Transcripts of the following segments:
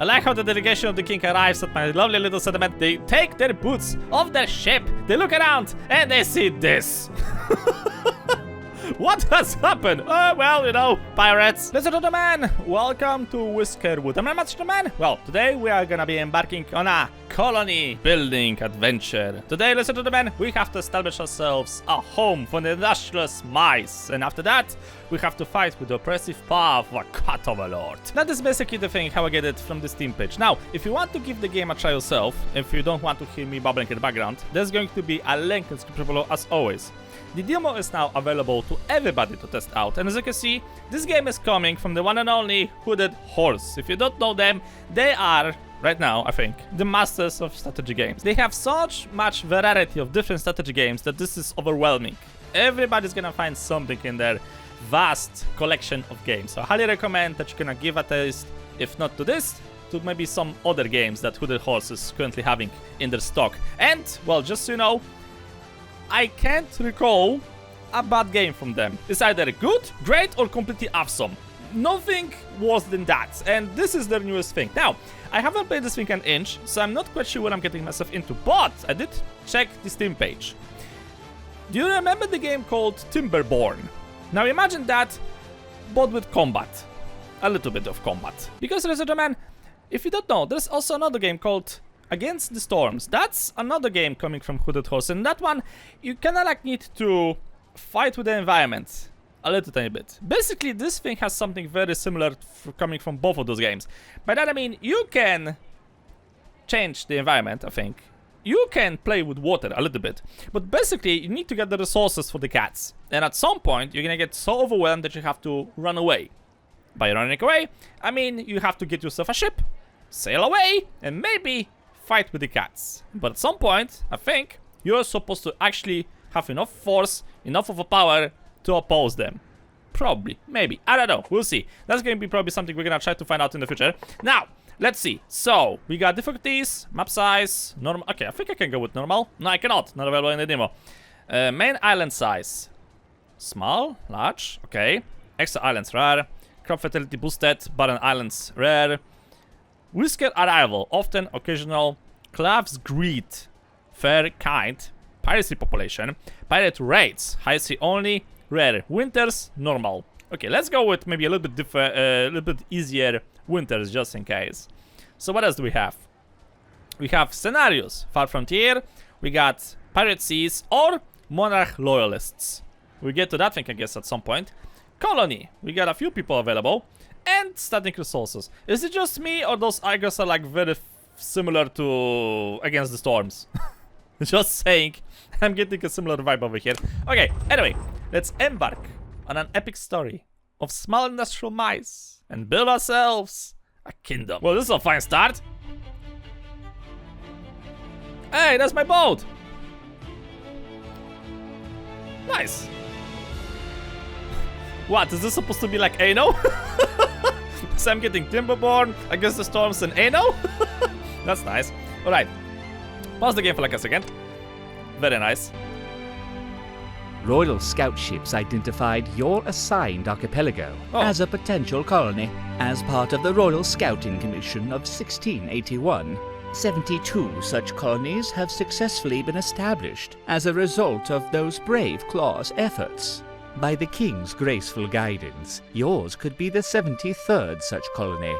I like how the delegation of the king arrives at my lovely little settlement. They take their boots off their ship, they look around, and they see this. What has happened? Well, you know, pirates. Ladies and gentlemen, welcome to Whiskerwood. I'm Master Man. Well, today we are gonna be embarking on a colony building adventure. Today, ladies and gentlemen, we have to establish ourselves a home for the industrious mice. And after that, we have to fight with the oppressive power of a cat overlord. That is basically the thing, how I get it from the Steam page. Now, if you want to give the game a try yourself, if you don't want to hear me babbling in the background, there's going to be a link in the description below as always. The demo is now available to everybody to test out, and as you can see, this game is coming from the one and only Hooded Horse. If you don't know them, they are, right now, I think, the masters of strategy games. They have such much variety of different strategy games that this is overwhelming. Everybody's gonna find something in their vast collection of games, so I highly recommend that you're gonna give a taste, if not to this, to maybe some other games that Hooded Horse is currently having in their stock. And, well, just so you know, I can't recall a bad game from them. It's either good, great, or completely awesome. Nothing worse than that, and this is their newest thing. Now, I haven't played this thing an inch, so I'm not quite sure what I'm getting myself into, but I did check the Steam page. Do you remember the game called Timberborn? Now imagine that, but with combat. A little bit of combat. Because, ladies and gentlemen, if you don't know, there's also another game called Against the Storms. That's another game coming from Hooded Horse, and that one, you kinda like need to fight with the environment a little tiny bit. Basically, this thing has something very similar coming from both of those games. By that I mean, you can change the environment, I think. You can play with water a little bit, but basically, you need to get the resources for the cats. And at some point, you're gonna get so overwhelmed that you have to run away. By running away, I mean, you have to get yourself a ship, sail away, and maybe fight with the cats. But at some point, I think, you're supposed to actually have enough force, enough of a power to oppose them. Probably, maybe, I don't know, we'll see. That's going to be probably something we're going to try to find out in the future. Now, let's see. So, we got difficulties, map size, normal. Okay, I think I can go with normal. No, I cannot, not available in the demo. Main island size. Small, large, okay. Extra islands rare. Crop fertility boosted, barren islands rare. Whisker arrival, often, occasional. Carve's greed, fair, kind. Piracy population. Pirate raids, high sea only, rare. Winters, normal. Okay, let's go with maybe a little bit different, little bit easier winters just in case. So what else do we have? We have scenarios, far frontier. We got pirate seas or monarch loyalists. We get to that thing, I guess, at some point. Colony, we got a few people available. And static resources. Is it just me, or those icons are like very similar to Against the Storms? Just saying, I'm getting a similar vibe over here. Okay, anyway, let's embark on an epic story of small industrial mice and build ourselves a kingdom. Well, this is a fine start. Hey, that's my boat. Nice. What, is this supposed to be like Ano? So I'm getting Timberborn, Against the Storms, and Ano? That's nice. Alright. Pause the game for like a second. Very nice. Royal Scout ships identified your assigned archipelago as a potential colony. As part of the Royal Scouting Commission of 1681, 72 such colonies have successfully been established as a result of those brave Claw's efforts. By the King's graceful guidance, yours could be the 73rd such colony.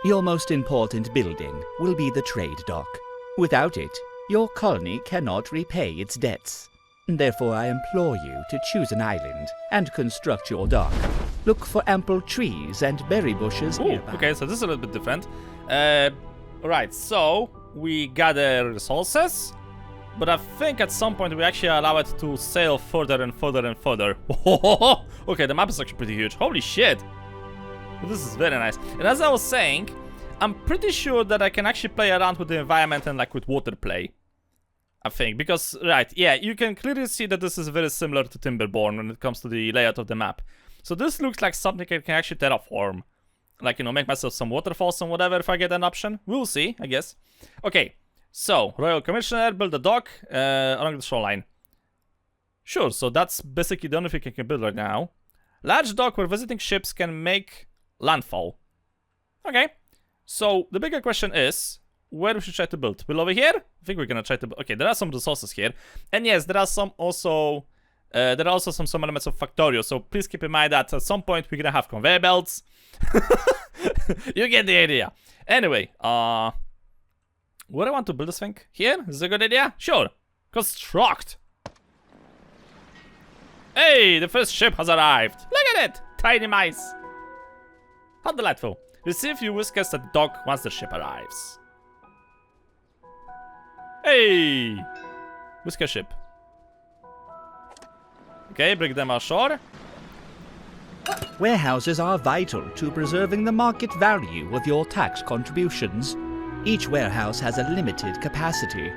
Your most important building will be the trade dock. Without it, your colony cannot repay its debts. Therefore, I implore you to choose an island and construct your dock. Look for ample trees and berry bushes nearby. Okay, so this is a little bit different. Alright, so we gather resources. But I think at some point we actually allow it to sail further and further and further. Okay, the map is actually pretty huge. Holy shit. This is very nice. And as I was saying, I'm pretty sure that I can actually play around with the environment and like with water play. I think, because, right, yeah, you can clearly see that this is very similar to Timberborn when it comes to the layout of the map. So this looks like something I can actually terraform. Like, you know, make myself some waterfalls and whatever if I get an option. We'll see, I guess. Okay. So, Royal Commissioner, build a dock along the shoreline. Sure, so that's basically the only thing I can build right now. Large dock where visiting ships can make landfall. Okay. So the bigger question is, where we should try to build? Build over here? I think we're gonna try to. Okay, there are some resources here, and yes, there are some also. There are also some elements of Factorio. So please keep in mind that at some point we're gonna have conveyor belts. You get the idea. Anyway, where I want to build this thing? Here? Is this a good idea? Sure. Construct. Hey, the first ship has arrived. Look at it, tiny mice. How delightful. Receive your whiskers at the dock once the ship arrives. Hey! Whisker ship. Okay, bring them ashore. Warehouses are vital to preserving the market value of your tax contributions. Each warehouse has a limited capacity.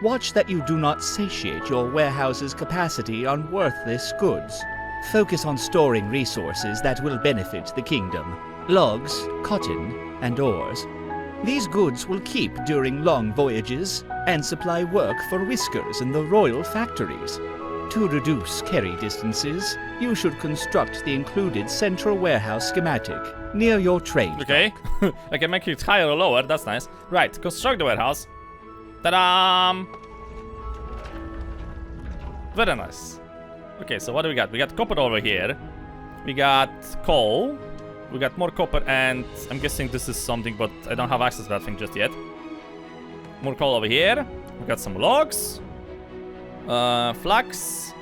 Watch that you do not satiate your warehouse's capacity on worthless goods. Focus on storing resources that will benefit the kingdom. Logs, cotton, and ores. These goods will keep during long voyages and supply work for whiskers in the royal factories. To reduce carry distances, you should construct the included central warehouse schematic near your trade. Okay, I can make it higher or lower, that's nice. Right, construct the warehouse. Ta-da! Very nice. Okay, so what do we got? We got copper over here. We got coal. We got more copper, and I'm guessing this is something, but I don't have access to that thing just yet. More coal over here. We got some logs. Flax.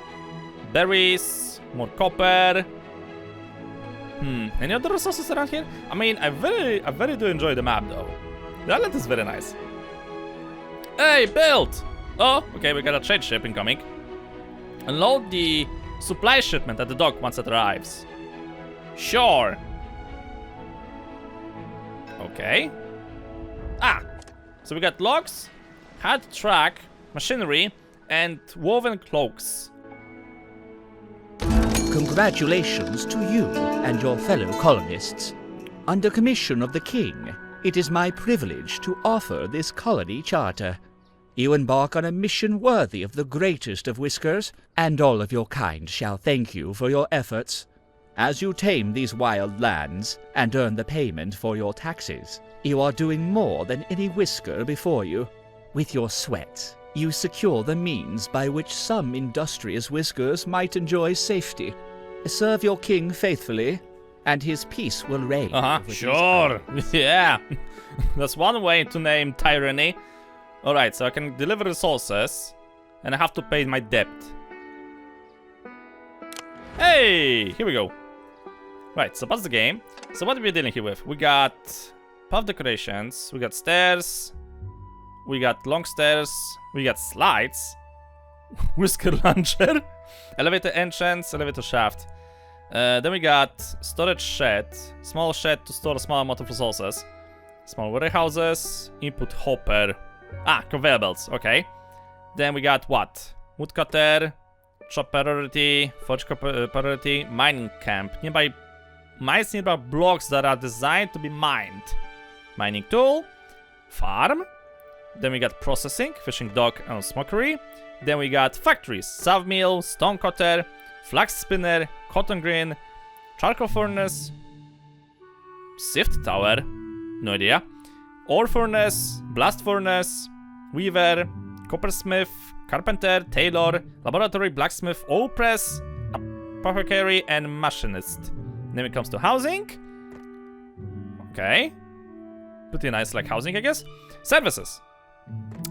Berries. More copper. Any other resources around here? I mean, I very do enjoy the map, though. The island is very nice. Hey, build! Oh, okay, we got a trade ship incoming. Unload the supply shipment at the dock once it arrives. Sure. Okay. So we got logs, hard track, machinery, and woven cloaks. Congratulations to you and your fellow colonists. Under commission of the king, it is my privilege to offer this colony charter. You embark on a mission worthy of the greatest of whiskers, and all of your kind shall thank you for your efforts. As you tame these wild lands and earn the payment for your taxes, you are doing more than any whisker before you. With your sweat, you secure the means by which some industrious whiskers might enjoy safety. Serve your king faithfully, and his peace will reign. Sure. Yeah. That's one way to name tyranny. Alright, so I can deliver resources, and I have to pay my debt. Hey! Here we go. Right, so that's the game. So what are we dealing here with? We got puff decorations, we got stairs, we got long stairs, we got slides, whisker launcher, elevator entrance, elevator shaft. Then we got storage shed, small shed to store a small amount of resources, small warehouses, input hopper, conveyor belts, okay. Then we got what? Woodcutter, shop priority, forge priority, mining camp. Nearby mines nearby blocks that are designed to be mined. Mining tool, farm. Then we got processing, fishing dock and smokery. Then we got factories, sawmill, stone cutter, flax spinner, cotton green, charcoal furnace, sift tower, no idea, ore furnace, blast furnace, weaver, coppersmith, carpenter, tailor, laboratory, blacksmith, oil press, apothecary, and machinist. Then it comes to housing. Okay. Pretty nice, like housing, I guess. Services.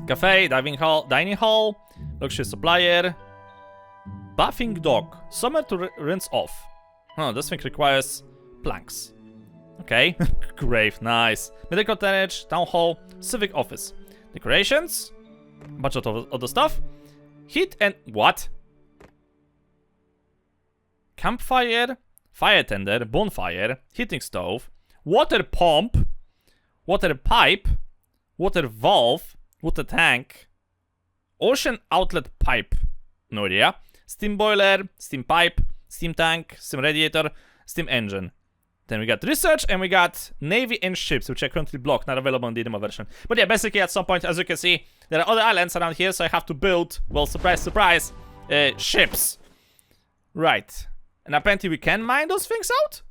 Cafe, dining hall, luxury supplier, bathing dock, somewhere to rinse off. This thing requires planks. Okay, grave, nice. Medical cottage, town hall, civic office. Decorations, bunch of other stuff. Heat and what? Campfire, fire tender, bonfire, heating stove, water pump, water pipe, water valve, water tank, ocean outlet pipe, no idea, steam boiler, steam pipe, steam tank, steam radiator, steam engine. Then we got research, and we got navy and ships, which are currently blocked, not available in the demo version. But yeah, basically at some point, as you can see, there are other islands around here, so I have to build, well, surprise, surprise, ships. Right. And apparently we can mine those things out?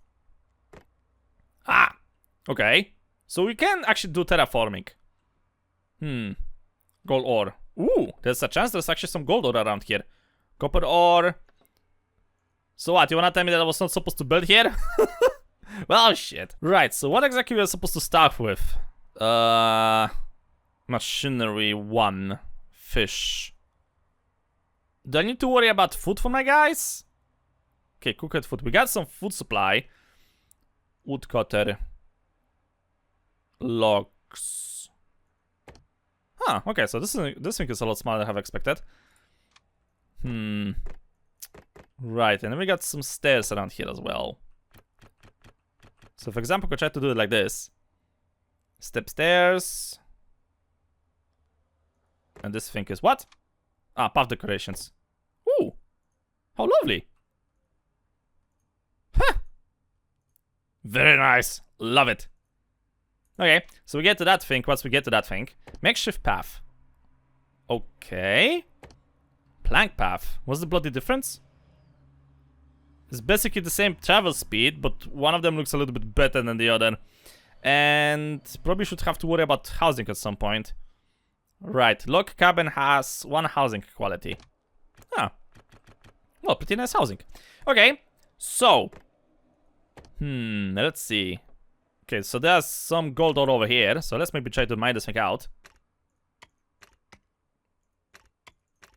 Okay. So we can actually do terraforming. Gold ore. Ooh, there's a chance there's actually some gold ore around here. Copper ore. So what, you wanna tell me that I was not supposed to build here? Well, shit. Right, so what exactly we're supposed to start with? Machinery 1. Fish. Do I need to worry about food for my guys? Okay, cooked food. We got some food supply. Woodcutter. Logs. Huh, okay, so this thing is a lot smaller than I have expected. Right, and then we got some stairs around here as well. So for example, I could try to do it like this. Step stairs. And this thing is what? Ah, path decorations. Ooh, how lovely. Huh. Very nice, love it. Okay, so we get to that thing. Once we get to that thing, makeshift path. Okay. Plank path. What's the bloody difference? It's basically the same travel speed, but one of them looks a little bit better than the other. And probably should have to worry about housing at some point. Right, log cabin has 1 housing quality. Ah. Well, pretty nice housing. Okay, so. Let's see. Okay, so there's some gold all over here. So let's maybe try to mine this thing out.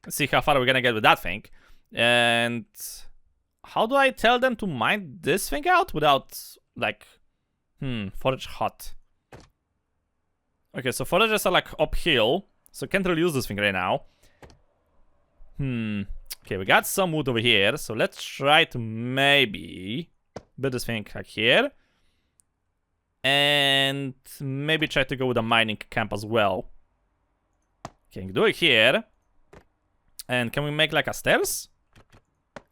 Let's see how far we're gonna get with that thing. And how do I tell them to mine this thing out without, like, forage hut. Okay, so forages are like uphill, so can't really use this thing right now. Okay, we got some wood over here, so let's try to maybe build this thing like here. And maybe try to go with a mining camp as well. Okay, do it here. And can we make like a stairs?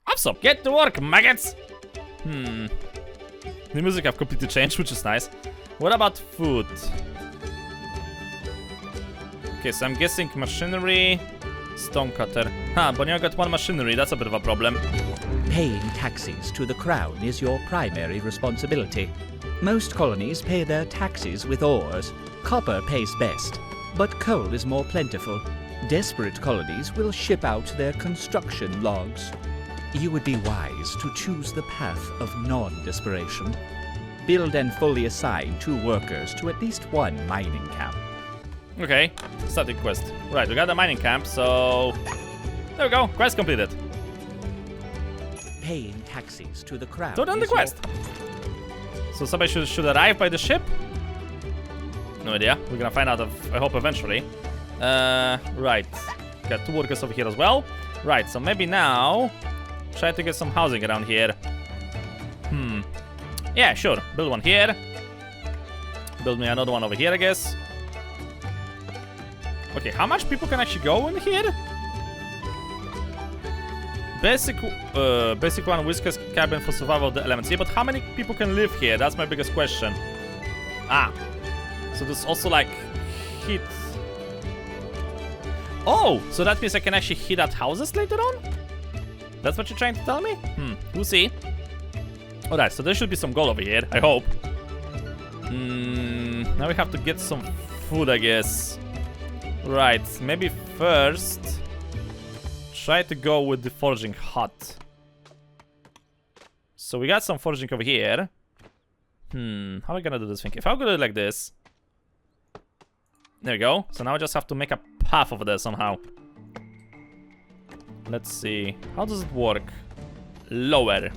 Awesome, get to work, maggots! The music have completely changed, which is nice. What about food? Okay, so I'm guessing machinery, stonecutter. But you got 1 machinery, that's a bit of a problem. Paying taxes to the crown is your primary responsibility. Most colonies pay their taxes with ores. Copper pays best, but coal is more plentiful. Desperate colonies will ship out their construction logs. You would be wise to choose the path of non-desperation. Build and fully assign 2 workers to at least 1 mining camp. Okay, static quest. Right, we got a mining camp, so there we go, quest completed. Paying taxes to the crown. So done the quest. So somebody should arrive by the ship? No idea. We're gonna find out, I hope, eventually. Right. Got 2 workers over here as well. Right, so maybe now try to get some housing around here. Yeah, sure. Build 1 here. Build me another one over here, I guess. Okay, how much people can actually go in here? Basic 1 Whisker's cabin for survival of the elements. Yeah, but how many people can live here? That's my biggest question. Ah. So there's also like heat. Oh, so that means I can actually heat out houses later on? That's what you're trying to tell me? We'll see. Alright, so there should be some gold over here, I hope. Now we have to get some food, I guess. Right, maybe first try to go with the foraging hut. So we got some foraging over here. How are we gonna do this thing? If I go do it like this. There we go. So now I just have to make a path over there somehow. Let's see. How does it work? Lower.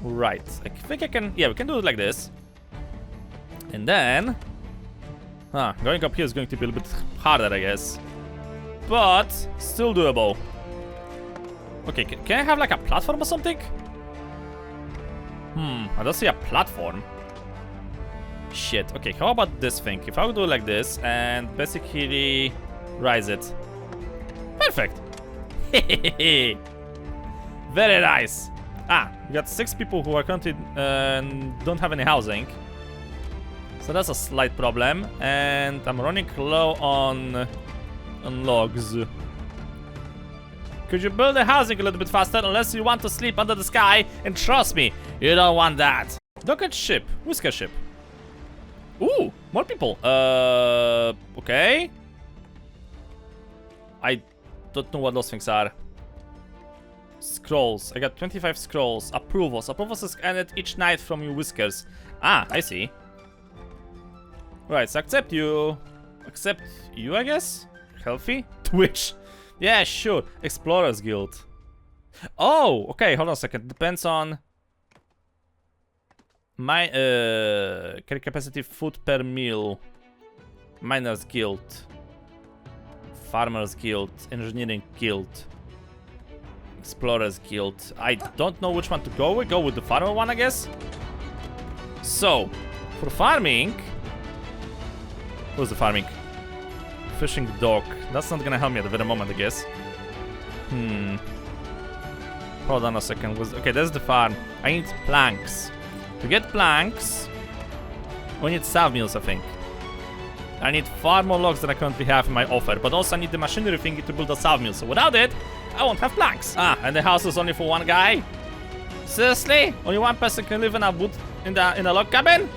Right. I think I can... Yeah, we can do it like this. And then... going up here is going to be a little bit harder, I guess. But still doable. Okay, can I have like a platform or something? I don't see a platform. Shit. Okay, how about this thing? If I would do it like this and basically rise it. Perfect. Very nice. We got 6 people who are currently don't have any housing. So that's a slight problem. And I'm running low on logs. Could you build a housing a little bit faster unless you want to sleep under the sky? And trust me, you don't want that. Docked ship. Whisker ship. Ooh, more people. Okay. I don't know what those things are. Scrolls. I got 25 scrolls. Approvals. Approvals is ended each night from you, Whiskers. Ah, I see. Right, so accept you. Accept you, I guess? Healthy? Twitch. Yeah, sure. Explorers Guild. Oh, okay, hold on a second. Depends on my carry capacity, food per meal. Miners Guild. Farmers Guild. Engineering Guild. Explorers Guild. I don't know which one to go with. Go with the farmer one, I guess. So, for farming... Who's the farming? Fishing dock. That's not gonna help me at the very moment, I guess. Hold on a second. Okay, that's the farm. I need planks. To get planks, we need sawmills, I think. I need far more logs than I currently have in my offer, but also I need the machinery thingy to build a sawmill. So without it, I won't have planks. Ah, and the house is only for one guy? Seriously? Only one person can live in a wood in a log cabin?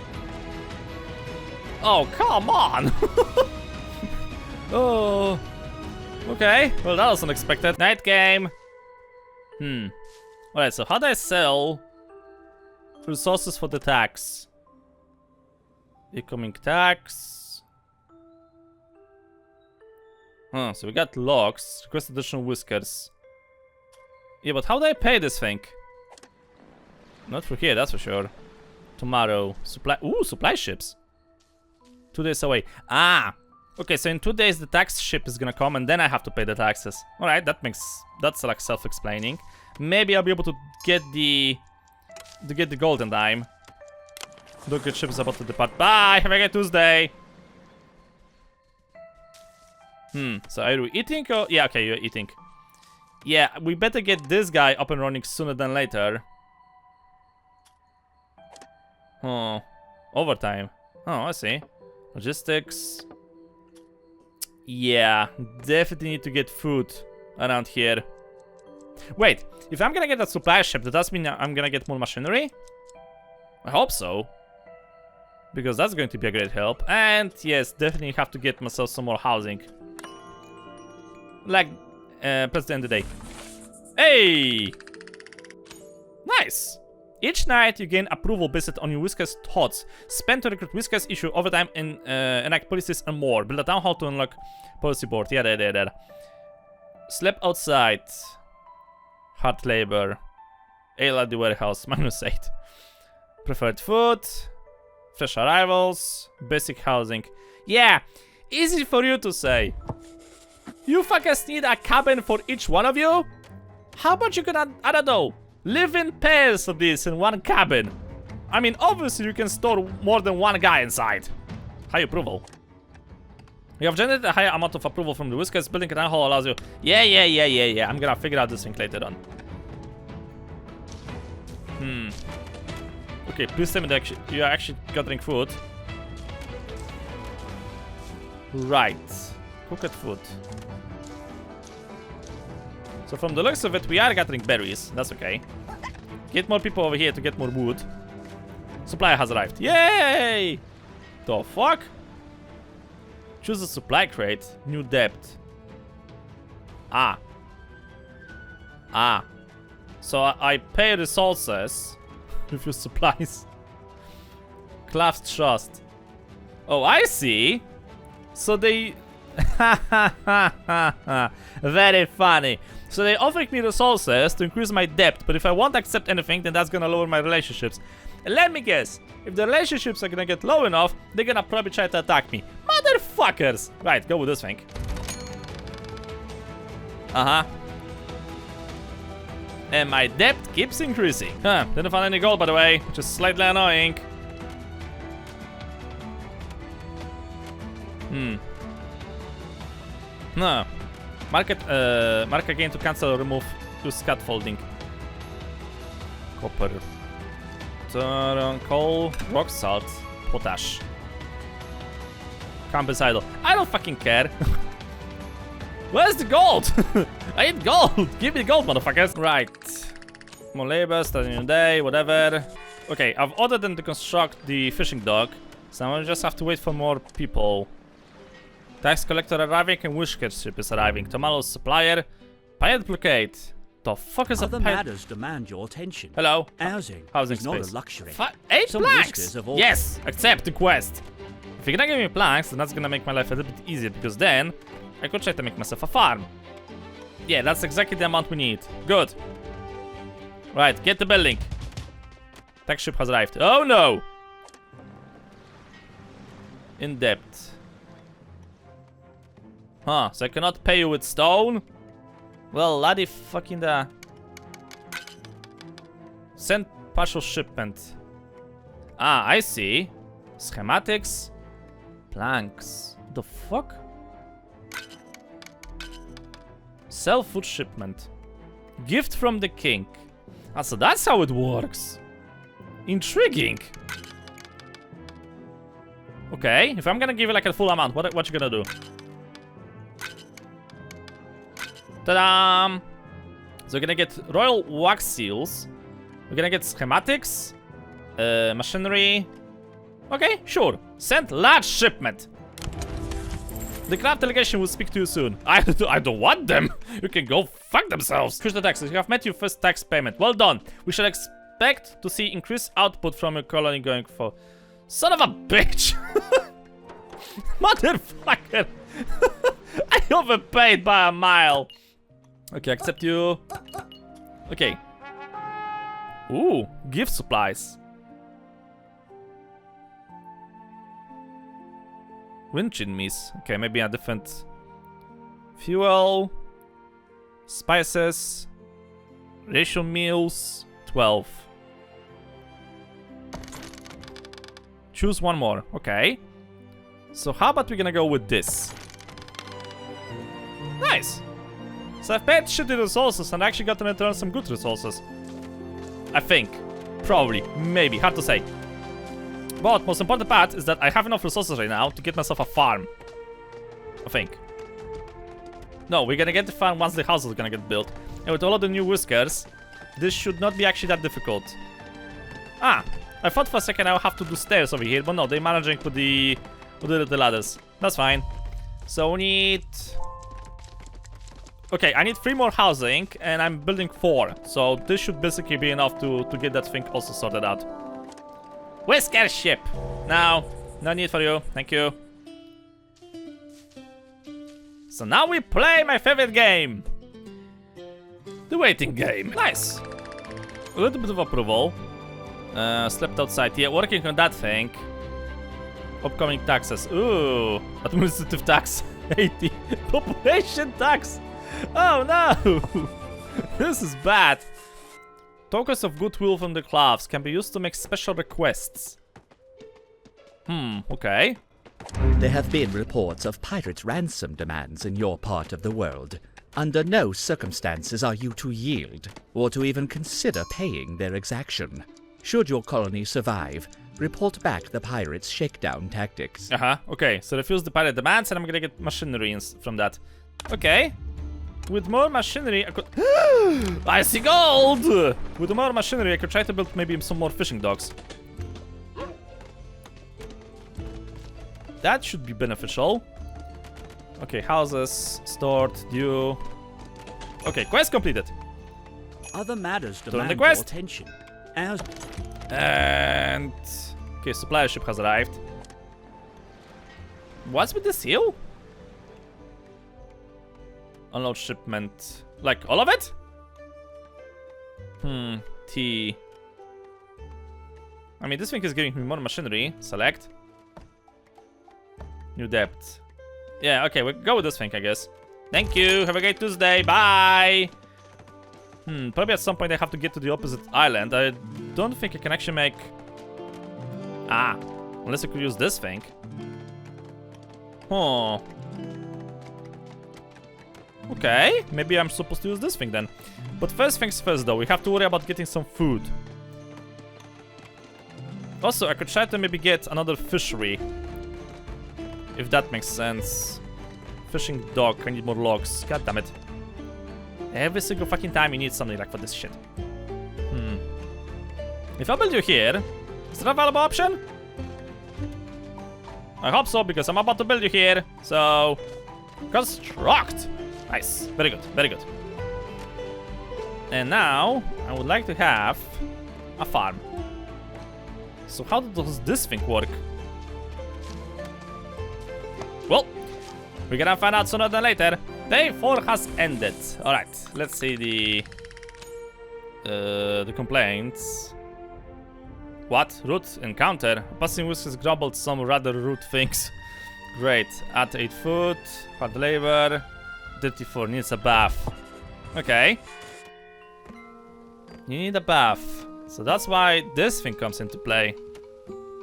Oh, come on! Oh, okay. Well, that was unexpected. Night game. Alright, so how do I sell resources for the tax? Incoming tax. So we got logs. Request additional whiskers. Yeah, but how do I pay this thing? Not through here, that's for sure. Tomorrow. Supply. Ooh, supply ships. 2 days away. Ah! Okay, so in 2 days the tax ship is gonna come and then I have to pay the taxes. Alright, that's like self-explaining. Maybe I'll be able to get the gold in time. The good ship is about to depart. Bye! Have a good Tuesday! So are we eating or... Yeah, okay, you're eating. Yeah, we better get this guy up and running sooner than later. Oh, overtime. Oh, I see. Logistics. Yeah, definitely need to get food around here. Wait, if I'm gonna get a supply ship, does that mean I'm gonna get more machinery? I hope so. Because that's going to be a great help. And yes, definitely have to get myself some more housing. Like, press the end of the day. Hey! Nice! Each night you gain approval based on your Whiskers thoughts. Spend to recruit Whiskers, issue overtime, and enact policies and more. Build a town hall to unlock policy board. Yeah. Sleep outside. Hard labor. Ale at the warehouse. -8. Preferred food. Fresh arrivals. Basic housing. Yeah, easy for you to say. You fuckers need a cabin for each one of you? How about you can, I don't know, live in pairs of this in one cabin? I mean, obviously you can store more than one guy inside. High approval. You have generated a higher amount of approval from the Whiskers. Building a town hall allows you... Yeah. I'm gonna figure out this thing later on. Okay, please tell me that you are actually gathering food. Right. Cooked food. So from the looks of it, we are gathering berries. That's okay. Get more people over here to get more wood. Supply has arrived. Yay! The fuck? Choose a supply crate. New depth. Ah. So I pay resources. Refuse supplies. Craft trust. Oh, I see. So they... Very funny. So they offered me resources to increase my debt, but if I won't accept anything, then that's gonna lower my relationships. And let me guess, if the relationships are gonna get low enough, they're gonna probably try to attack me. Motherfuckers! Right, go with this thing. And my debt keeps increasing. Didn't find any gold, by the way, which is slightly annoying. No. Mark again to cancel or remove to scaffolding. Copper. Coal, rock salt, potash. Campus idle. I don't fucking care. Where's the gold? I need gold. Give me the gold, motherfuckers. Right. More labor, starting a new day, whatever. Okay, I've ordered them to construct the fishing dock, so I just have to wait for more people. Tax collector arriving and Whisker ship is arriving. Tomorrow's supplier. Pirate blockade. The fuck is Other a pirate? matters demand your attention. Hello. Housing Is not space. a luxury. 8 Some planks! whiskers have all- Yes! Accept the quest. If you're gonna give me planks, then that's gonna make my life a little bit easier, because then I could try to make myself a farm. Yeah, that's exactly the amount we need. Good. Right, get the building. Tax ship has arrived. Oh no! In debt. Huh, so I cannot pay you with stone? Well, laddie fucking da. Send partial shipment. Ah, I see. Schematics. Planks. The fuck? Sell food shipment. Gift from the king. Ah, so that's how it works. Intriguing. Okay, if I'm gonna give you like a full amount, what you gonna do? Ta-da! So we're gonna get royal wax seals. We're gonna get schematics. Machinery. Okay, sure. Send large shipment. The craft delegation will speak to you soon. I don't want them. You can go fuck themselves. Push the taxes. You have met your first tax payment. Well done. We shall expect to see increased output from your colony going forward. Son of a bitch. Motherfucker. I overpaid by a mile. Okay, accept you. Okay. Ooh, gift supplies. Winchin meats. Okay, maybe a different fuel. Spices. Ration meals. 12. Choose one more. Okay. So how about we're gonna go with this? Nice. So I've paid shitty resources and I actually got to return some good resources. I think. Probably. Maybe. Hard to say. But most important part is that I have enough resources right now to get myself a farm. I think. No, we're gonna get the farm once the house is gonna get built. And with all of the new whiskers, this should not be actually that difficult. Ah, I thought for a second I'll have to do stairs over here, but no, they're managing with the ladders. That's fine. So we need... Okay, I need 3 more housing, and I'm building 4. So this should basically be enough to get that thing also sorted out. Whisker ship! No, no need for you. Thank you. So now we play my favorite game. The waiting game. Nice. A little bit of approval. Slept outside. Yeah, working on that thing. Upcoming taxes. Ooh. Administrative tax. 80. Population tax. Oh no! This is bad. Tokens of goodwill from the Carves can be used to make special requests. Okay. There have been reports of pirate ransom demands in your part of the world. Under no circumstances are you to yield, or to even consider paying their exaction. Should your colony survive, report back the pirates' shakedown tactics. Okay, so refuse the pirate demands and I'm gonna get machinery from that. Okay. With more machinery, I could... I see gold! With more machinery, I could try to build maybe some more fishing docks. That should be beneficial. Okay, houses, stored, due. Okay, quest completed. Other matters the demand your quest. attention. And... Okay, supplier ship has arrived. What's with the seal? Unload shipment. Like, all of it? T. I mean, this thing is giving me more machinery. Select. New debt. Yeah, okay, we'll go with this thing, I guess. Thank you. Have a great Tuesday. Bye. Probably at some point I have to get to the opposite island. I don't think I can actually make... Ah, unless I could use this thing. Oh. Okay, maybe I'm supposed to use this thing then. But first things first though, we have to worry about getting some food. Also, I could try to maybe get another fishery. If that makes sense. Fishing dock, I need more logs. God damn it. Every single fucking time you need something like for this shit. If I build you here, is that a valuable option? I hope so, because I'm about to build you here. So, construct. Nice. Very good. Very good. And now, I would like to have a farm. So how does this thing work? Well, we're gonna find out sooner than later. Day 4 has ended. Alright, let's see the complaints. What? Rude encounter. Passing whiskers grumbled some rather rude things. Great. Add 8 food. Hard labor. Dirty 4 needs a bath. Okay. You need a bath. So that's why this thing comes into play.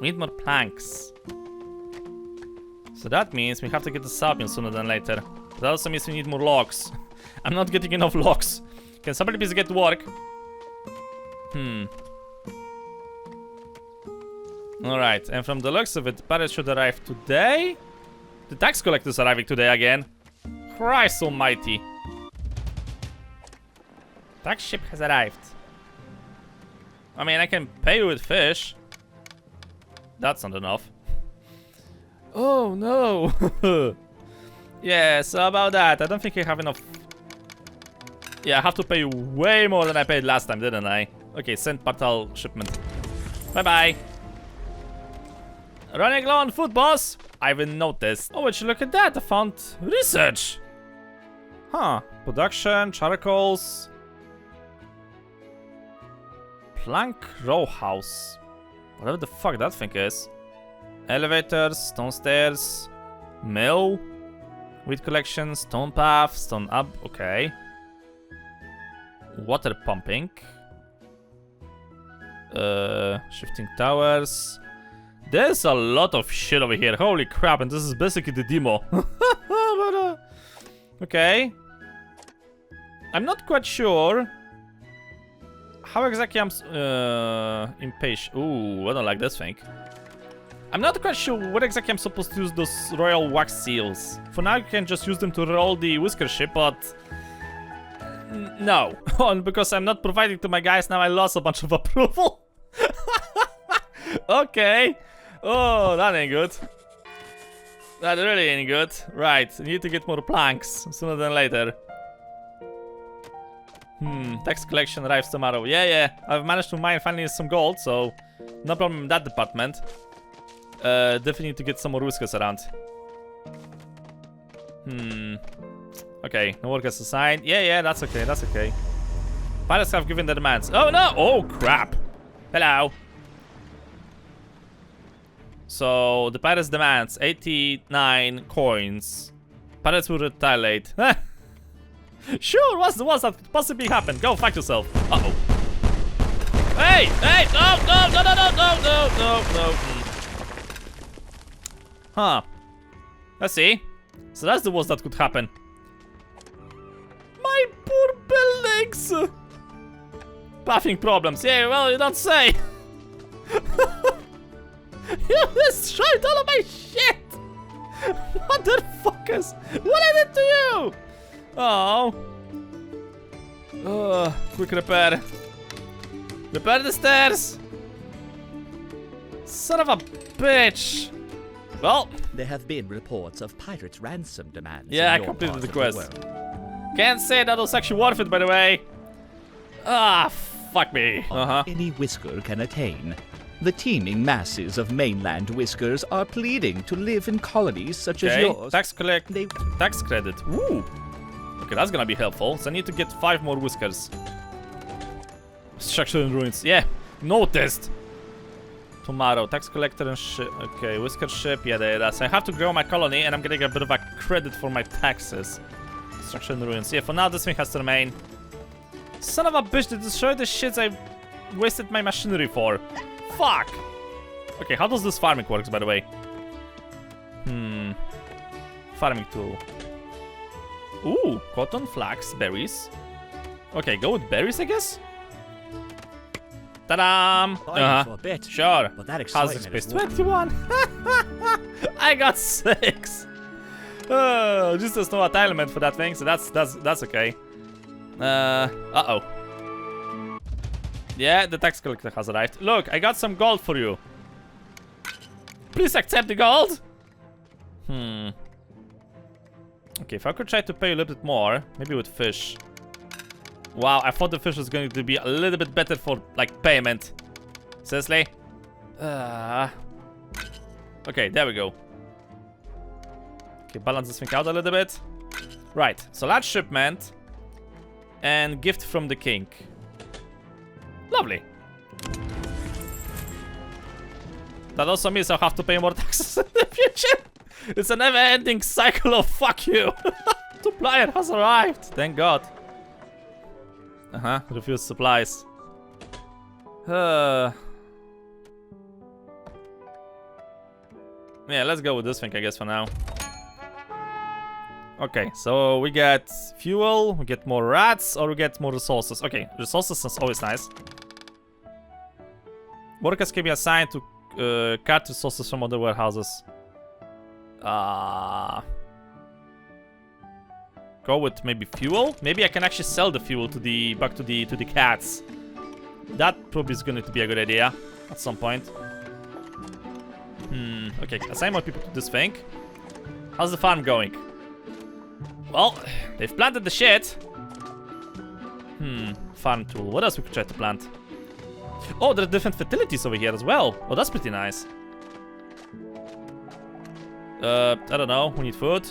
We need more planks. So that means we have to get the sapien sooner than later. That also means we need more logs. I'm not getting enough logs. Can somebody please get to work? Alright, and from the looks of it, the pirates should arrive today. The tax collector's arriving today again. Christ almighty. Tax ship has arrived. I mean, I can pay you with fish. That's not enough. Oh no. Yeah, so about that, I don't think I have enough. Yeah, I have to pay you way more than I paid last time, didn't I? Okay, send portal shipment. Bye-bye. Running low on food, boss. I haven't noticed. Oh, would you look at that? I found research. Huh. Production, charcoals. Plank row house. Whatever the fuck that thing is. Elevators, stone stairs, mill, wheat collection, stone path, stone up. Okay. Water pumping. Shifting towers. There's a lot of shit over here. Holy crap! And this is basically the demo. Okay. I'm not quite sure how exactly I'm impatient. Ooh, I don't like this thing. I'm not quite sure what exactly I'm supposed to use those royal wax seals. For now, you can just use them to roll the whisker ship, but no. Because I'm not providing to my guys, now I lost a bunch of approval. Okay. Oh, that ain't good. That really ain't good. Right, I need to get more planks sooner than later. Tax collection arrives tomorrow. Yeah. I've managed to mine finally some gold, so no problem in that department. Definitely need to get some more whiskers around. Okay, no workers assigned. Yeah, that's okay. Pirates have given their demands. Oh no! Oh crap! Hello. So the pirates demands 89 coins. Pirates will retaliate. Sure, what's the worst that could possibly happen? Go fuck yourself. Uh-oh. Hey! No. Huh. Let's see. So that's the worst that could happen. My poor buildings! Pathing problems. Yeah, well, you don't say. You destroyed all of my shit! Motherfuckers! What I did to you? Oh. Quick repair. Repair the stairs! Son of a bitch! Well, there have been reports of pirates' ransom demands. Yeah, I completed the quest. Can't say that was actually worth it, by the way. Ah, fuck me. Any whisker can attain. The teeming masses of mainland whiskers are pleading to live in colonies such as yours. Tax credit. Ooh. Okay, that's gonna be helpful. So I need to get 5 more whiskers. Structure in ruins. Yeah, noticed. Tomorrow, tax collector and ship. Okay, whisker ship. Yeah, so I have to grow my colony, and I'm getting a bit of a credit for my taxes. Structure in ruins. Yeah, for now, this thing has to remain. Son of a bitch! They destroyed the shits I wasted my machinery for. Fuck! Okay, how does this farming works, by the way? Farming tool. Ooh, cotton, flax, berries. Okay, go with berries, I guess? Ta-da! For a bit. Sure. But that How's the space? 21! I got 6! Oh, just there's no entitlement for that thing, so that's okay. Uh-oh. Yeah, the tax collector has arrived. Look, I got some gold for you. Please accept the gold. Okay, if I could try to pay you a little bit more, maybe with fish. Wow, I thought the fish was going to be a little bit better for, like, payment. Seriously? Okay, there we go. Okay, balance this thing out a little bit. Right, so large shipment. And gift from the king. Lovely. That also means I'll have to pay more taxes in the future. It's a never-ending cycle of fuck you. Supplier has arrived. Thank God. Refuse supplies. Yeah, let's go with this thing, I guess, for now. Okay, so we get fuel, we get more rats, or we get more resources. Okay, resources is always nice. Workers can be assigned to cart resources from other warehouses. Go with maybe fuel. Maybe I can actually sell the fuel to the back to the cats. That probably is going to be a good idea at some point. Okay, assign more people to this thing. How's the farm going? Well, they've planted the shit. Farm tool. What else we could try to plant? Oh, there are different fertilities over here as well. Oh, that's pretty nice. I don't know. We need food.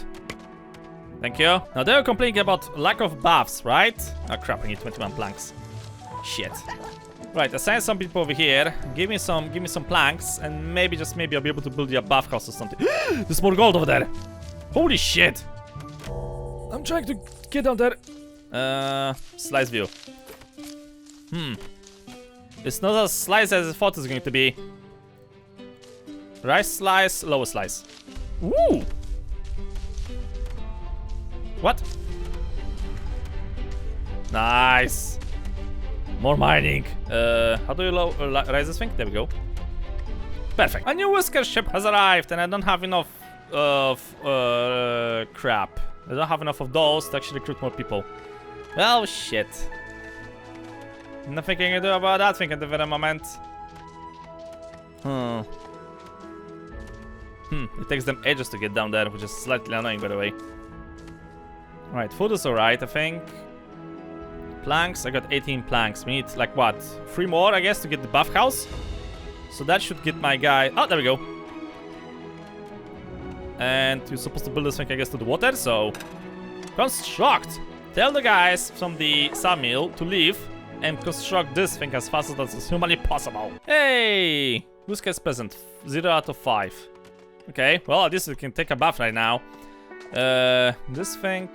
Thank you. Now they were complaining about lack of baths, right? Oh crap, I need 21 planks. Shit. Right, assign some people over here. Give me some planks, and maybe, just maybe, I'll be able to build you a bathhouse or something. There's more gold over there. Holy shit. I'm trying to get down there. Slice view. It's not as slice as I thought it was going to be. Rice slice, lower slice. Ooh. What? Nice. More mining. How do you raise this thing? There we go. Perfect. A new whisker ship has arrived, and I don't have enough of crap. I don't have enough of those to actually recruit more people. Well, shit. Nothing I can do about that thing at the very moment. It takes them ages to get down there, which is slightly annoying, by the way. Alright, food is alright, I think. Planks, I got 18 planks. We need, like, what? 3 more, I guess, to get the bathhouse. So that should get my guy... Oh, there we go. And you're supposed to build this thing, I guess, to the water, so... Construct! Tell the guys from the sawmill to leave and construct this thing as fast as is humanly possible. Hey! Whisker's present. 0 out of 5. Okay, well, at least we can take a bath right now. This thing...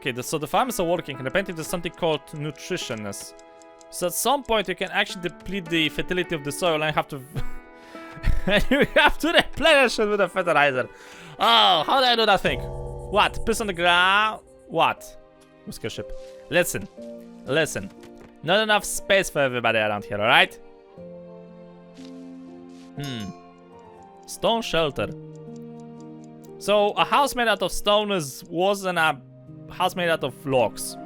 Okay, so the farmers are working, and apparently there's something called nutritionness. So at some point you can actually deplete the fertility of the soil and have to... and you have to replenish it with a fertilizer. Oh, how do I do that thing? What? Piss on the ground? What? Whisker ship. Listen. Listen. Not enough space for everybody around here, alright? Stone shelter. So a house made out of stone wasn't a house made out of logs.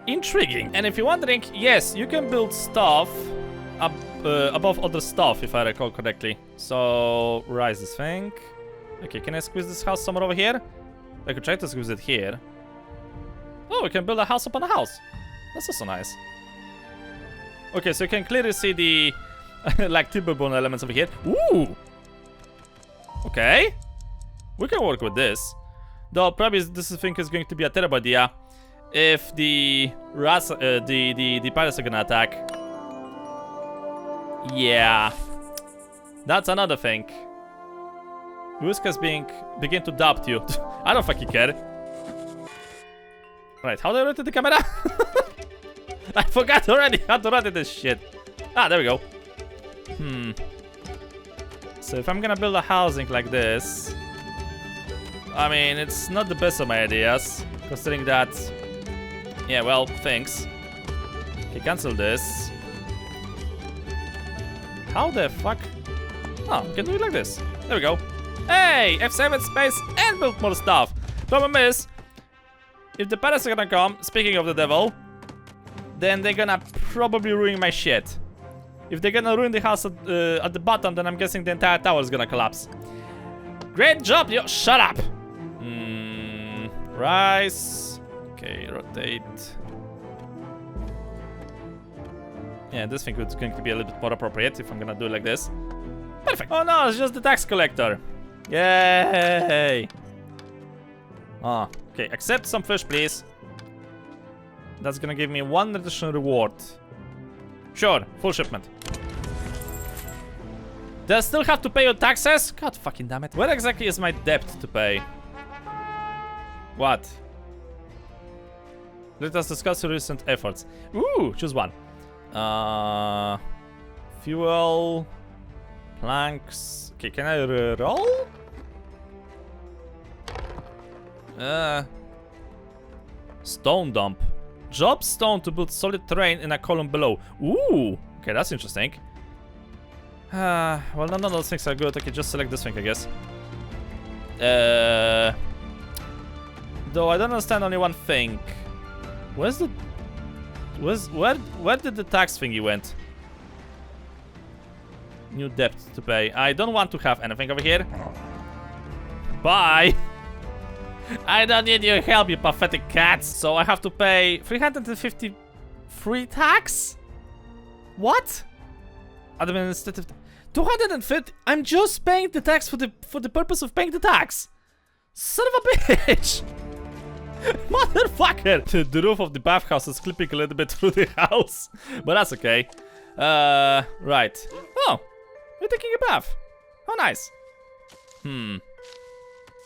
Intriguing. And if you're wondering, yes, you can build stuff above other stuff, if I recall correctly. So rise this thing. Okay, can I squeeze this house somewhere over here? I could try to squeeze it here. Oh, we can build a house upon a house. That's also nice. Okay, so you can clearly see the like timber bone elements over here. Ooh. Okay. We can work with this. Though probably this thing is going to be a terrible idea if the pirates are gonna attack. Yeah. That's another thing. Whisker's begin to doubt you. I don't fucking care. Right, how do I rotate the camera? I forgot already how to rotate this shit. Ah, there we go. So if I'm gonna build a housing like this, I mean, it's not the best of my ideas, considering that... Yeah, well, thanks. Okay, cancel this. How the fuck? Oh, we can do it like this. There we go. Hey! F7 space and build more stuff. Problem is, if the pirates are gonna come, speaking of the devil, then they're gonna probably ruin my shit. If they're gonna ruin the house at the bottom, then I'm guessing the entire tower is gonna collapse. Great job, yo! Shut up! Rice. Okay, rotate. Yeah, this thing is going to be a little bit more appropriate if I'm gonna do it like this. Perfect. Oh no, it's just the tax collector. Yay! Ah, okay. Accept some fish, please. That's gonna give me 1 additional reward. Sure, full shipment. Do I still have to pay your taxes? God fucking damn it. Where exactly is my debt to pay? What? Let us discuss your recent efforts. Ooh, choose one. Fuel. Planks. Okay, can I roll? Stone dump. Drop stone to build solid terrain in a column below. Ooh, okay, that's interesting. Well, none of those things are good. Okay, just select this thing, I guess. Though I don't understand only one thing. Where did the tax thingy went? New debt to pay. I don't want to have anything over here. Bye. I don't need your help, you pathetic cats. So I have to pay 350 free tax? What? Administrative 250. I'm just paying the tax for the purpose of paying the tax. Son of a bitch. Motherfucker. The roof of the bathhouse is clipping a little bit through the house, but that's okay. Right. Oh, you're taking a bath. How nice.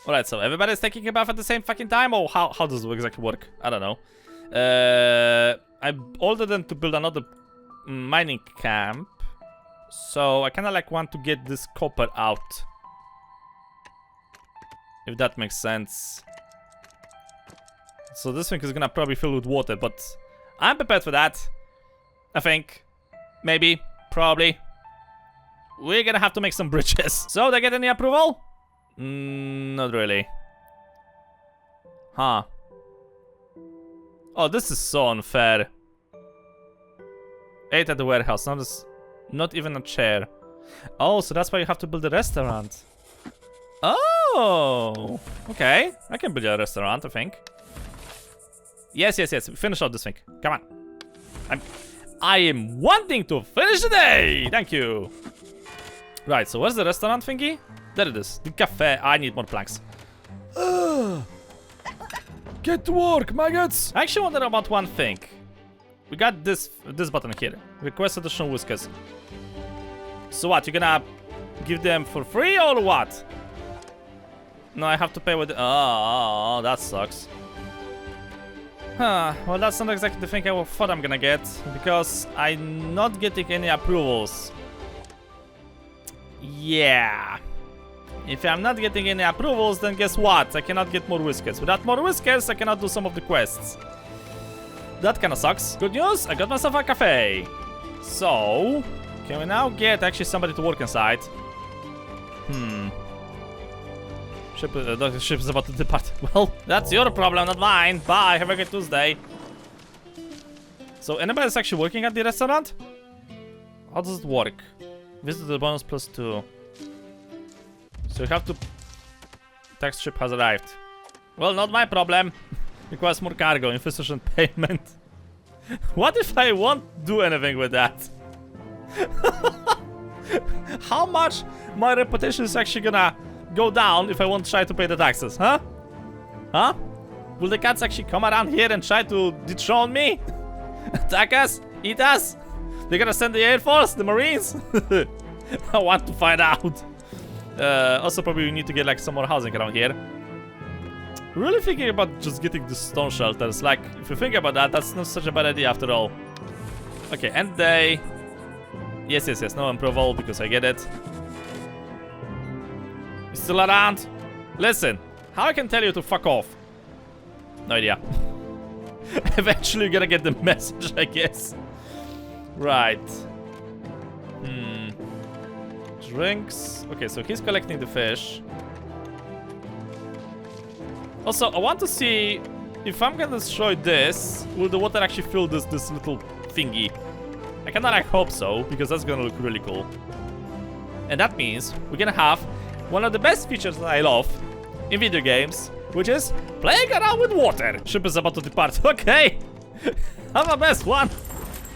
Alright, so everybody's taking a bath at the same fucking time, or how does it exactly work? I don't know. I ordered them to build another mining camp, so I kind of like want to get this copper out, if that makes sense. So this thing is gonna probably fill with water, but I'm prepared for that. I think, maybe, probably. We're gonna have to make some bridges. So they get any approval? Not really. Huh. Oh, this is so unfair. 8 at the warehouse, not even a chair. Oh, so that's why you have to build a restaurant. Oh, okay. I can build a restaurant, I think. Yes. Finish out this thing. Come on. I am wanting to finish the day. Thank you. Right, so where's the restaurant thingy? There it is. The cafe. I need more planks. Get to work, maggots. I actually wonder about one thing. We got this button here. Request additional whiskers. So what? You're gonna give them for free or what? No, I have to pay with. Oh, that sucks. Huh. Well, that's not exactly the thing I thought I'm gonna get, because I'm not getting any approvals. Yeah. If I'm not getting any approvals, then guess what? I cannot get more whiskers. Without more whiskers, I cannot do some of the quests. That kinda sucks. Good news, I got myself a cafe. So, can we now get actually somebody to work inside? The ship is about to depart. Well, that's your problem, not mine. Bye, have a good Tuesday. So, anybody's actually working at the restaurant? How does it work? Visit the bonus +2. So you have to... Tax ship has arrived. Well, not my problem. Requires more cargo, insufficient payment. What if I won't do anything with that? How much my reputation is actually gonna go down if I won't try to pay the taxes, huh? Huh? Will the cats actually come around here and try to dethrone me? Attack us? Eat us? They're gonna send the Air Force? The Marines? I want to find out. Also, probably we need to get like some more housing around here. Really thinking about just getting the stone shelters. Like, if you think about that, that's not such a bad idea after all. Okay, end day. Yes, no approval because I get it. You still around? Listen, how I can tell you to fuck off? No idea. Eventually you're gonna get the message, I guess. Right. Drinks. Okay, so he's collecting the fish. Also, I want to see if I'm gonna destroy this, will the water actually fill this little thingy? kinda like hope so, because that's gonna look really cool. And that means we're gonna have one of the best features that I love in video games, which is playing around with water. Ship is about to depart. Okay. Have a best one.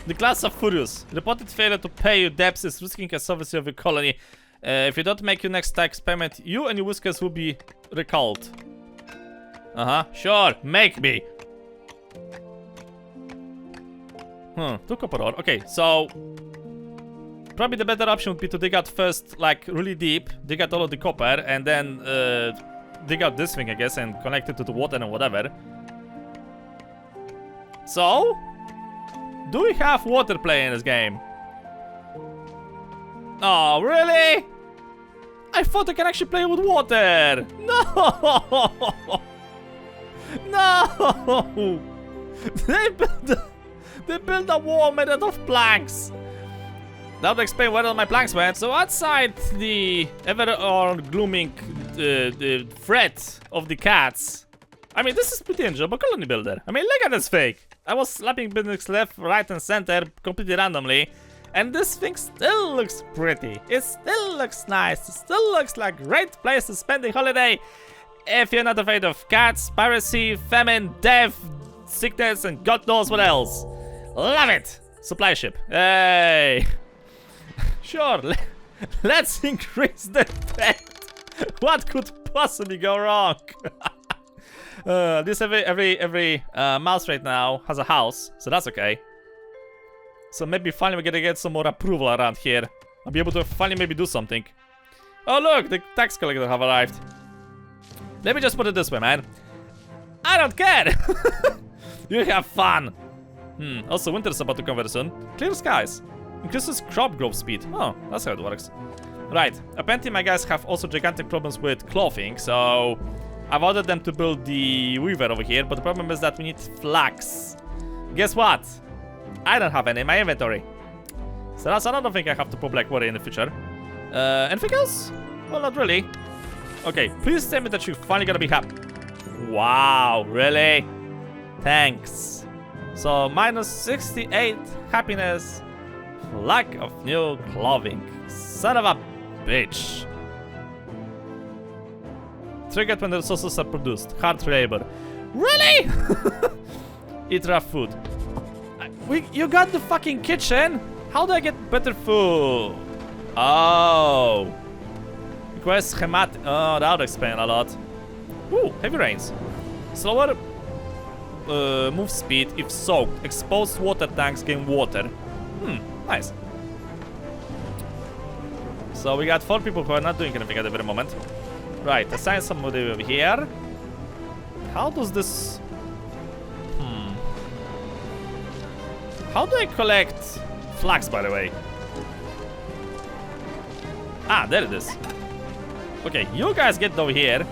The class of Furious. Reported failure to pay your debts is risking a service of your colony. If you don't make your next tax payment, you and your Whiskers will be recalled. Sure, make me. 2 copper ore. Okay, so probably the better option would be to dig out first, like really deep, dig out all of the copper, and then dig out this thing, I guess, and connect it to the water and whatever. So, do we have water play in this game? Oh, really? I thought I can actually play with water. No! No! They built a wall made out of planks. That would explain where all my planks went. So outside the ever-glooming threat of the cats, I mean, this is pretty enjoyable colony builder. I mean, look at this thing. I was slapping buildings left, right, and center completely randomly, and this thing still looks pretty. It still looks nice. It still looks like a great place to spend the holiday if you're not afraid of cats, piracy, famine, death, sickness, and God knows what else. Love it! Supply ship. Hey! Sure, let's increase the theft. What could possibly go wrong? This every mouse right now has a house, so that's okay. So maybe finally we're gonna get some more approval around here. I'll be able to finally maybe do something. Oh look, the tax collector have arrived. Let me just put it this way, man. I don't care. You have fun. Also winter's about to come very soon. Clear skies. Increases crop growth speed. Oh, that's how it works. Right, apparently my guys have also gigantic problems with clothing, so I've ordered them to build the weaver over here, but the problem is that we need flax. Guess what? I don't have any in my inventory. So that's another thing I have to probably like worry in the future. Anything else? Well, not really. Okay, please tell me that you're finally gonna be happy. Wow, really? Thanks. So, minus 68 happiness. Lack of new clothing. Son of a bitch. Triggered when the resources are produced. Hard labor. Really? Eat rough food. You got the fucking kitchen? How do I get better food? Oh. Request schematic. Oh, that would explain a lot. Ooh, heavy rains. Slower move speed if soaked. Exposed water tanks gain water. Nice. So we got 4 people who are not doing anything at the very moment. Right, assign somebody over here. How does this... How do I collect flax, by the way? Ah, there it is. Okay, you guys get over here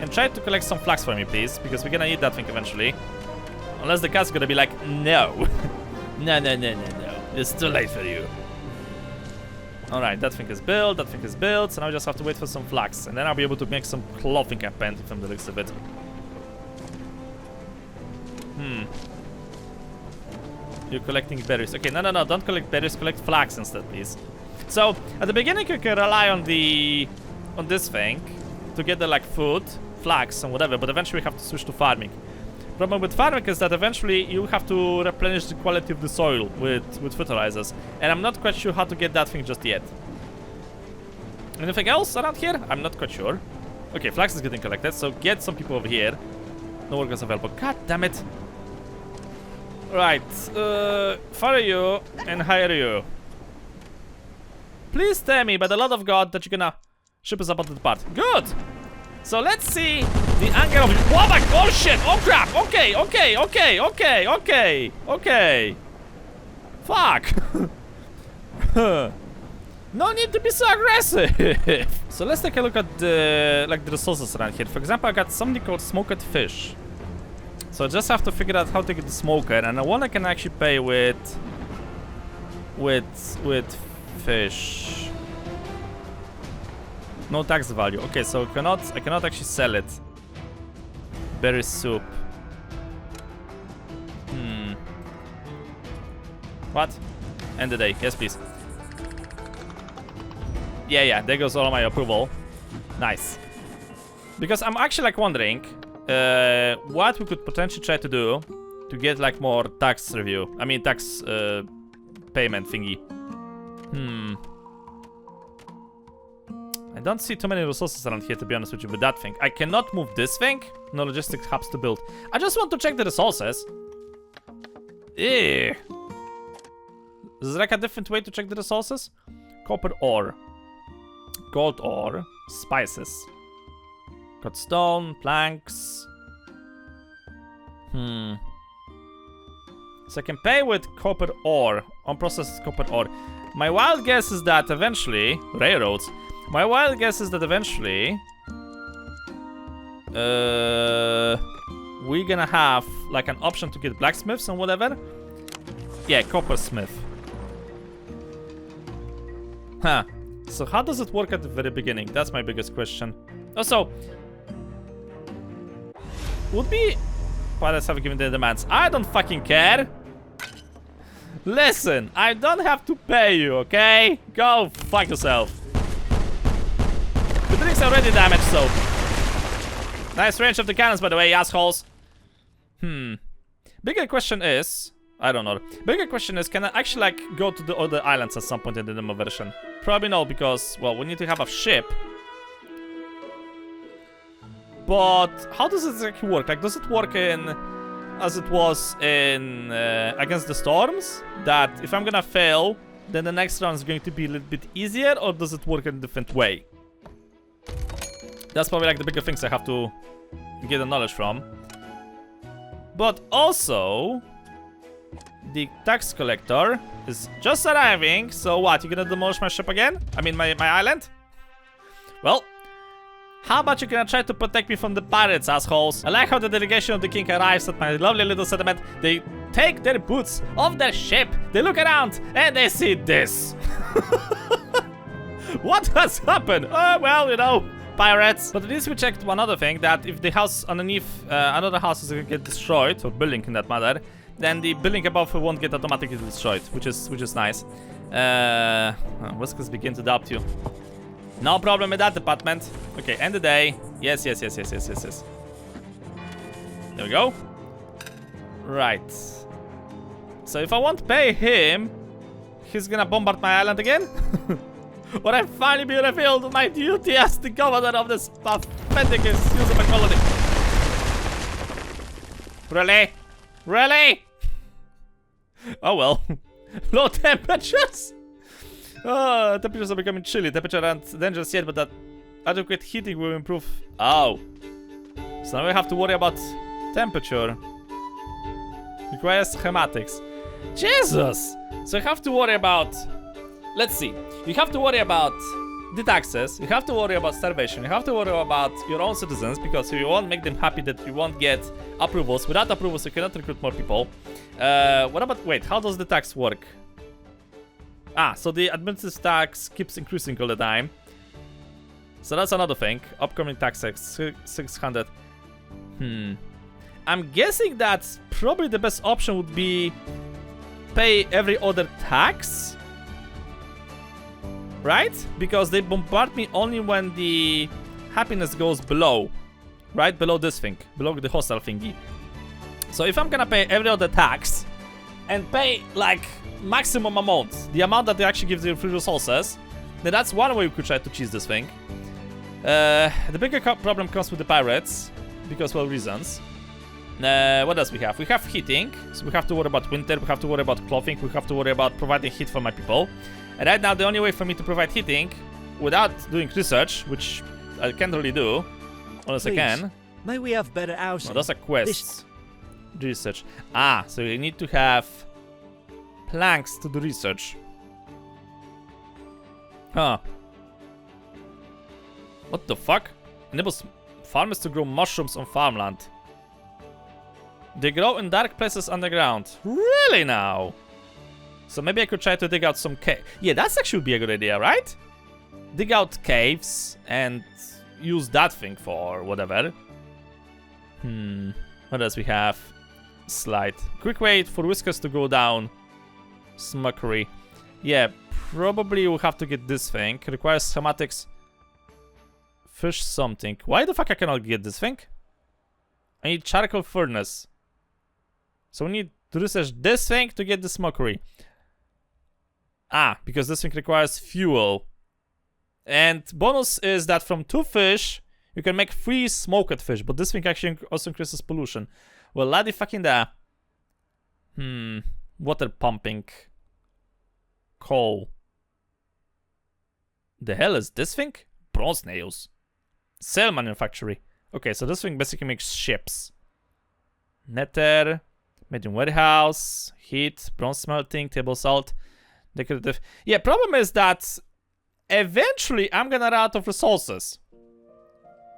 and try to collect some flax for me, please, because we're gonna need that thing eventually. Unless the cat's gonna be like, no. No. It's too late for you. Alright, that thing is built, so now I just have to wait for some flax, and then I'll be able to make some clothing apparently from the looks of it. You're collecting berries. Okay, no, don't collect berries, collect flax instead, please. So, at the beginning you can rely on this thing to get the like food, flax and whatever, but eventually we have to switch to farming. Problem with farming is that eventually you have to replenish the quality of the soil with fertilizers, and I'm not quite sure how to get that thing just yet. Anything else around here? I'm not quite sure. Okay, flax is getting collected, so get some people over here. No workers available. God damn it. Right, fire you and hire you. Please tell me by the love of God that you're gonna ship us about to depart. Good! So let's see the anger of... Oh my... Oh shit! Oh crap! Okay. Fuck! No need to be so aggressive! So let's take a look at the... like the resources around here. For example, I got something called smoked fish. So I just have to figure out how to get the smoker, and one I can actually pay with fish. No tax value. Okay, so I cannot actually sell it. Berry soup. What? End the day. Yes, please. Yeah, there goes all of my approval. Nice. Because I'm actually like wondering what we could potentially try to do to get like more tax review. I mean tax payment thingy. I don't see too many resources around here, to be honest with you, with that thing. I cannot move this thing. No logistics hubs to build. I just want to check the resources. Is there like a different way to check the resources? Copper ore. Gold ore. Spices. Got stone, planks. So I can pay with copper ore. Unprocessed copper ore. My wild guess is that eventually... Railroads. My wild guess is that eventually... we're gonna have like an option to get blacksmiths and whatever. Yeah, coppersmith. Huh. So how does it work at the very beginning? That's my biggest question. Also... would be... Pirates have given their demands. I don't fucking care. Listen, I don't have to pay you, okay? Go fuck yourself. The drink's already damaged, so... Nice range of the cannons, by the way, assholes. Bigger question is... I don't know. Bigger question is, can I actually, like, go to the other islands at some point in the demo version? Probably no, because, well, we need to have a ship. But how does it actually work? Like, does it work in... as it was in Against the Storms? That if I'm gonna fail, then the next round is going to be a little bit easier? Or does it work in a different way? That's probably like the bigger things I have to get the knowledge from. But also... the tax collector is just arriving. So what, you gonna demolish my ship again? I mean my island? Well, how about you gonna try to protect me from the pirates, assholes? I like how the delegation of the king arrives at my lovely little settlement. They take their boots off their ship, they look around, and they see this. What has happened? Well, you know, pirates. But at least we checked one other thing, that if the house underneath another house is gonna get destroyed, or building in that matter, then the building above won't get automatically destroyed, which is nice. Whiskers begin to doubt you. No problem with that department. Okay, end the day. Yes. There we go. Right. So if I won't pay him, he's gonna bombard my island again? Or I finally be revealed my duty as the governor of this pathetic excuse of a colony. Really? Really? Oh well. Low temperatures? Temperatures are becoming chilly. Temperature aren't dangerous yet, but that adequate heating will improve. Oh. So now we have to worry about temperature. Requires schematics. Jesus! So you have to worry about... Let's see. You have to worry about the taxes. You have to worry about starvation. You have to worry about your own citizens, because if you won't make them happy, that you won't get approvals. Without approvals, you cannot recruit more people. What about... Wait, how does the tax work? So the administrative tax keeps increasing all the time. So that's another thing. Upcoming tax 600. I'm guessing that probably the best option would be pay every other tax. Right? Because they bombard me only when the happiness goes below. Right? Below this thing. Below the hostile thingy. So if I'm gonna pay every other tax and pay like maximum amount, the amount that they actually give the free resources, then that's one way we could try to cheese this thing. The bigger problem comes with the pirates, because, well, reasons. What else we have? We have heating, so we have to worry about winter, we have to worry about clothing, we have to worry about providing heat for my people. And right now the only way for me to provide heating without doing research, which I can't really do, unless I can. May we have better housing? No, those are quests. Research. So you need to have planks to do research. Huh. What the fuck? Enables farmers to grow mushrooms on farmland. They grow in dark places underground. Really now? So maybe I could try to dig out some cave. Yeah, that's actually would be a good idea, right? Dig out caves and use that thing for whatever. What else we have? Slide. Quick way for Whiskers to go down. Smockery. Yeah, probably we'll have to get this thing. Requires schematics. Fish something. Why the fuck I cannot get this thing? I need charcoal furnace. So we need to research this thing to get the smokery. Ah, because this thing requires fuel. And bonus is that from 2 fish, you can make 3 smoked fish. But this thing actually also increases pollution. Well, laddie fucking da. Water pumping. Coal. The hell is this thing? Bronze nails. Cell manufactory. Okay, so this thing basically makes ships. Nether. Medium warehouse. Heat. Bronze smelting. Table salt. Decorative. Yeah, problem is that eventually I'm gonna run out of resources.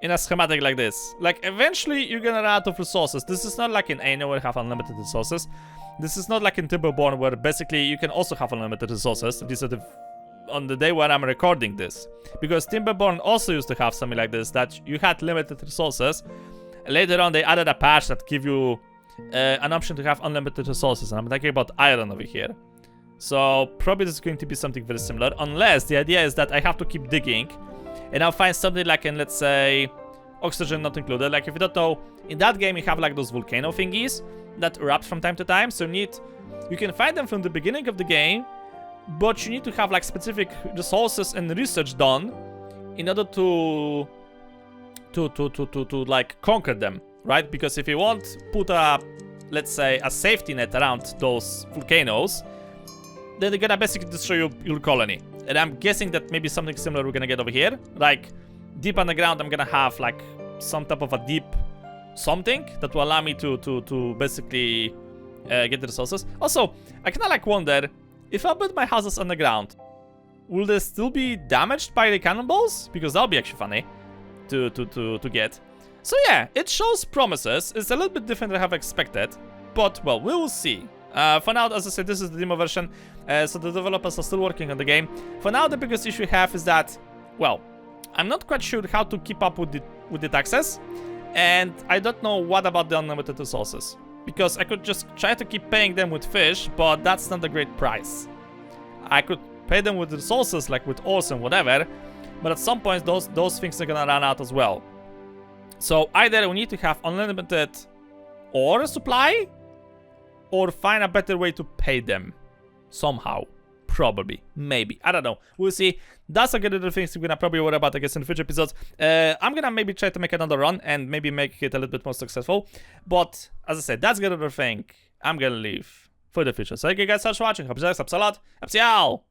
In a schematic like this. Like, eventually you're gonna run out of resources. This is not like in Aino where you have unlimited resources. This is not like in Timberborn where basically you can also have unlimited resources. These are on the day when I'm recording this. Because Timberborn also used to have something like this, that you had limited resources. Later on they added a patch that give you an option to have unlimited resources. And I'm talking about iron over here. So probably this is going to be something very similar. Unless the idea is that I have to keep digging. And I'll find something like in, let's say, oxygen not included. Like, if you don't know, in that game you have like those volcano thingies that erupt from time to time. So you can find them from the beginning of the game, but you need to have like specific resources and research done in order to like conquer them, right? Because if you won't put a, let's say, a safety net around those volcanoes, then they're gonna basically destroy your colony. And I'm guessing that maybe something similar we're gonna get over here. Like, deep underground, I'm gonna have like some type of a deep something that will allow me to basically get the resources. Also, I kinda like wonder, if I build my houses underground, will they still be damaged by the cannonballs? Because that'll be actually funny to get. So yeah, it shows promises. It's a little bit different than I have expected, but well, we will see. For now, as I said, this is the demo version, so the developers are still working on the game. For now, the biggest issue we have is that, well, I'm not quite sure how to keep up with the taxes, and I don't know what about the unlimited resources. Because I could just try to keep paying them with fish, but that's not a great price. I could pay them with resources, like with ores and whatever, but at some point those things are gonna run out as well. So either we need to have unlimited ore supply, or find a better way to pay them. Somehow. Probably. Maybe. I don't know. We'll see. That's a good other things we're gonna probably worry about, I guess, in future episodes. I'm gonna maybe try to make another run and maybe make it a little bit more successful. But, as I said, that's a good other thing I'm gonna leave for the future. So thank you guys so much for watching. Hope you guys, a lot. Y'all.